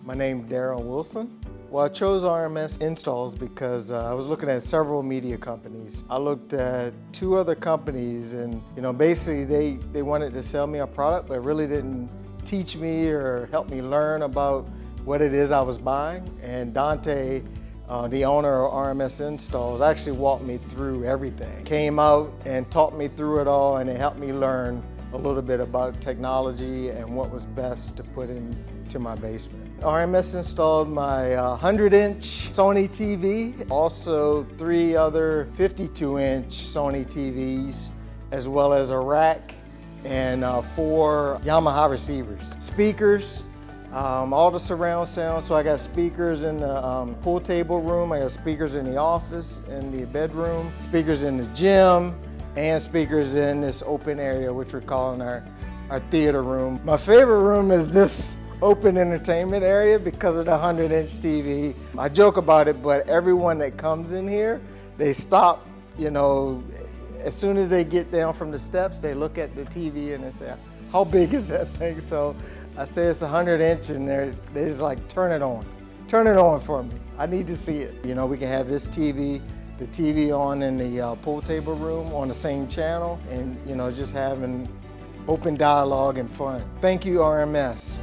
My name is Darryl Wilson. Well, I chose RMS Installs because I was looking at several media companies. I looked at 2 other companies and, basically they wanted to sell me a product, but really didn't teach me or help me learn about what it is I was buying. And Dante, the owner of RMS Installs, actually walked me through everything. Came out and taught me through it all, and it helped me learn a little bit about technology and what was best to put into my basement. RMS installed my 100-inch Sony TV, also 3 other 52-inch Sony TVs, as well as a rack and 4 Yamaha receivers. Speakers, all the surround sound, so I got speakers in the pool table room, I got speakers in the office, in the bedroom, speakers in the gym, and speakers in this open area, which we're calling our theater room. My favorite room is this open entertainment area because of the 100-inch TV. I joke about it, but everyone that comes in here, they stop, as soon as they get down from the steps, they look at the TV and they say, how big is that thing? So I say it's 100-inch and they just like, turn it on. Turn it on for me. I need to see it. We can have this TV, the TV on in the pool table room on the same channel, and just having open dialogue and fun. Thank you, RMS.